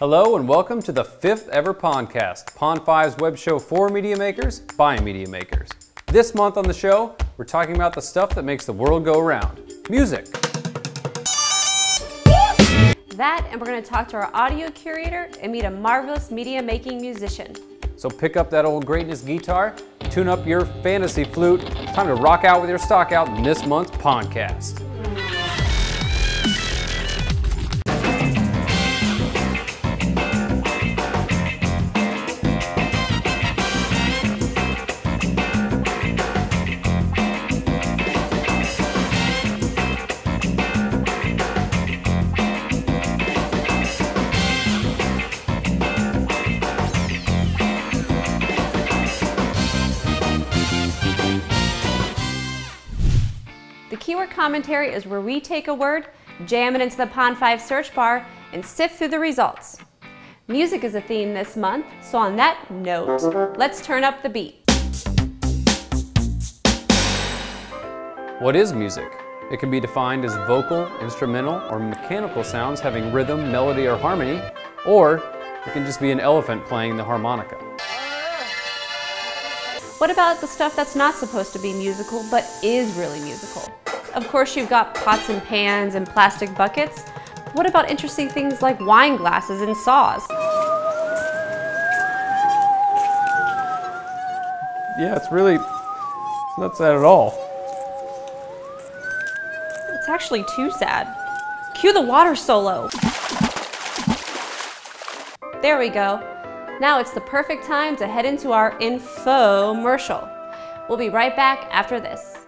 Hello and welcome to the 5th ever Pondcast, Pond5's web show for media makers by media makers. This month on the show, we're talking about the stuff that makes the world go around, music. That, and we're going to talk to our audio curator and meet a marvelous media making musician. So pick up that old greatness guitar, tune up your fantasy flute. Time to rock out with your stock out in this month's Pondcast. The keyword commentary is where we take a word, jam it into the Pond5 search bar, and sift through the results. Music is a theme this month, so on that note, let's turn up the beat. What is music? It can be defined as vocal, instrumental, or mechanical sounds having rhythm, melody, or harmony, or it can just be an elephant playing the harmonica. What about the stuff that's not supposed to be musical, but is really musical? Of course, you've got pots and pans and plastic buckets. What about interesting things like wine glasses and saws? Yeah, it's not sad at all. It's actually too sad. Cue the water solo. There we go. Now it's the perfect time to head into our infomercial. We'll be right back after this.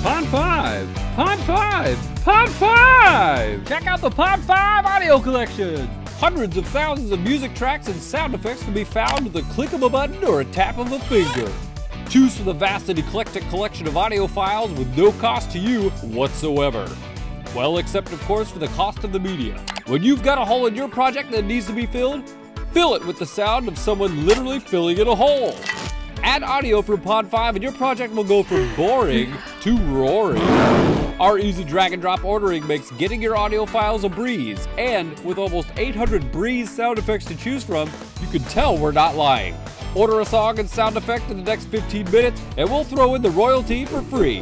Pond5! Pond5! Pond5! Check out the Pond5 audio collection! Hundreds of thousands of music tracks and sound effects can be found with the click of a button or a tap of a finger. Choose from the vast and eclectic collection of audio files with no cost to you whatsoever. Well, except of course for the cost of the media. When you've got a hole in your project that needs to be filled, fill it with the sound of someone literally filling in a hole. Add audio from Pond5 and your project will go from boring to roaring. Our easy drag and drop ordering makes getting your audio files a breeze. And with almost 800 breeze sound effects to choose from, you can tell we're not lying. Order a song and sound effect in the next 15 minutes and we'll throw in the royalty for free.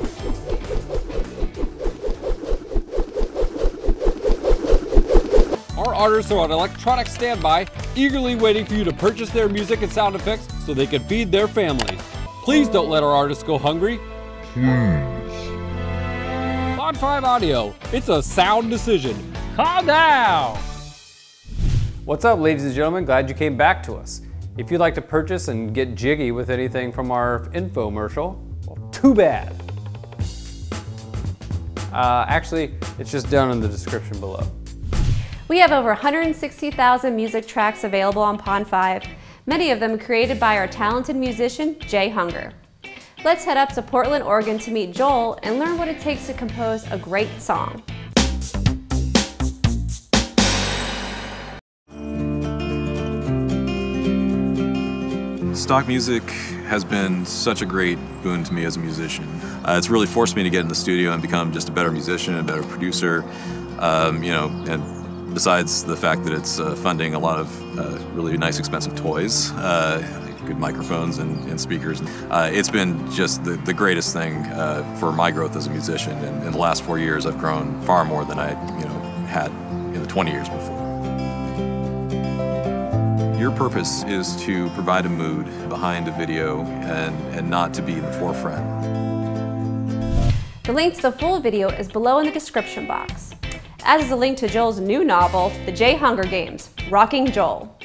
Our artists are on electronic standby, eagerly waiting for you to purchase their music and sound effects so they can feed their families. Please don't let our artists go hungry. Pond5 Audio, it's a sound decision. Calm down! What's up, ladies and gentlemen? Glad you came back to us. If you'd like to purchase and get jiggy with anything from our infomercial, well, too bad. Actually, it's just down in the description below. We have over 160,000 music tracks available on Pond5, many of them created by our talented musician, JHunger. Let's head up to Portland, Oregon to meet Joel and learn what it takes to compose a great song. Stock music has been such a great boon to me as a musician. It's really forced me to get in the studio and become just a better musician, a better producer, and besides the fact that it's funding a lot of really nice expensive toys, good microphones and speakers. It's been just the greatest thing for my growth as a musician. And in the last 4 years, I've grown far more than I had in the 20 years before. Your purpose is to provide a mood behind a video and not to be in the forefront. The link to the full video is below in the description box, as is a link to Joel's new novel, The JHunger Games, Rocking Joel.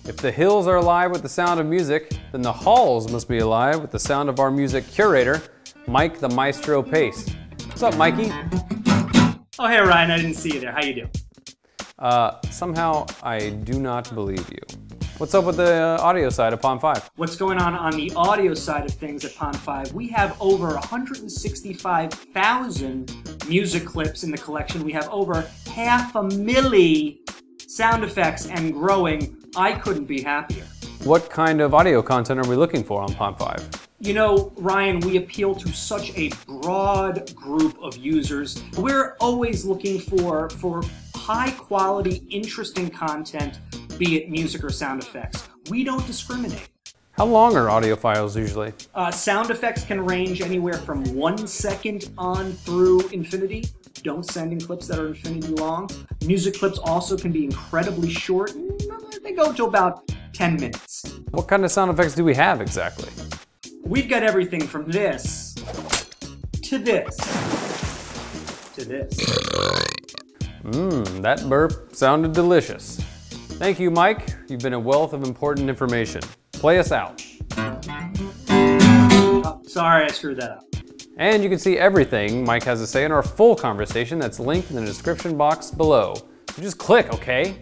If the hills are alive with the sound of music, then the halls must be alive with the sound of our music curator, Mike the Maestro Pace. What's up, Mikey? Oh, hey Ryan, I didn't see you there. How you doing? Somehow I do not believe you. What's up with the audio side of Pond5? What's going on the audio side of things at Pond5? We have over 165,000 music clips in the collection. We have over 500,000 sound effects and growing. I couldn't be happier. What kind of audio content are we looking for on Pond5? You know, Ryan, we appeal to such a broad group of users. We're always looking for high quality, interesting content, be it music or sound effects. We don't discriminate. How long are audio files usually? Sound effects can range anywhere from 1 second on through infinity. Don't send in clips that are infinity long. Music clips also can be incredibly short. They go to about 10 minutes. What kind of sound effects do we have exactly? We've got everything from this, to this, to this. That burp sounded delicious. Thank you, Mike. You've been a wealth of important information. Play us out. Oh, sorry, I screwed that up. And you can see everything Mike has to say in our full conversation that's linked in the description box below. So just click, okay?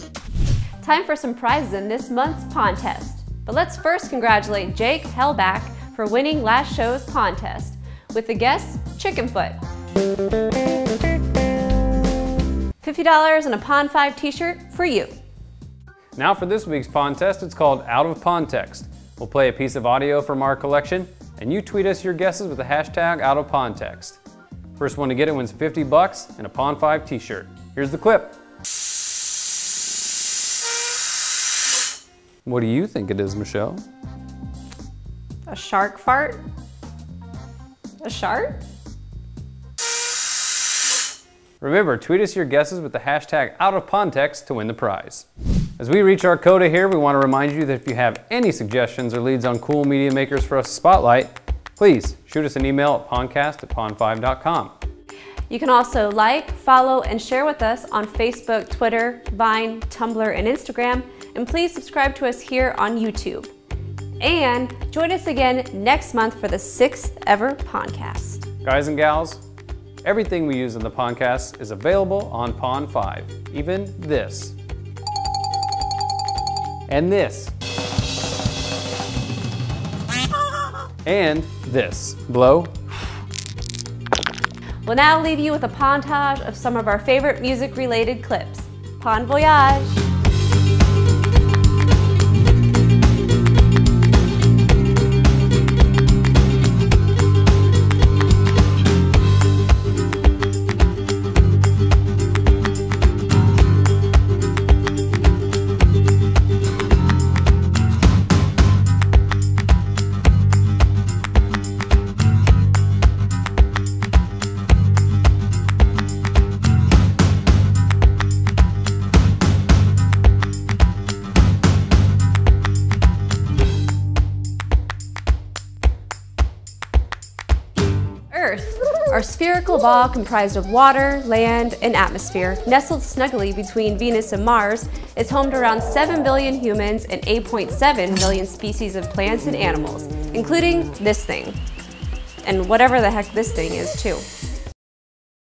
Time for some prizes in this month's Pondcast. But let's first congratulate Jake Hellback for winning last show's Pondcast with the guest Chickenfoot. $50 and a Pond5 t-shirt for you. Now for this week's Pondtest, it's called Out of Pondtext. We'll play a piece of audio from our collection, and you tweet us your guesses with the hashtag Out of Pondtext. First one to get it wins $50 and a Pond5 t-shirt. Here's the clip. What do you think it is, Michelle? A shark fart? A shark? Remember, tweet us your guesses with the hashtag Out of Pondtext to win the prize. As we reach our coda here, we want to remind you that if you have any suggestions or leads on cool media makers for us to spotlight, please shoot us an email at pondcast@pond5.com. You can also like, follow, and share with us on Facebook, Twitter, Vine, Tumblr, and Instagram, and please subscribe to us here on YouTube. And join us again next month for the 6th ever Pondcast. Guys and gals, everything we use in the Pondcast is available on Pond5, even this. And this. And this. Blow. We'll now leave you with a montage of some of our favorite music-related clips. Bon voyage! Earth, our spherical ball comprised of water, land, and atmosphere, nestled snugly between Venus and Mars, is home to around 7 billion humans and 8.7 billion species of plants and animals, including this thing. And whatever the heck this thing is, too.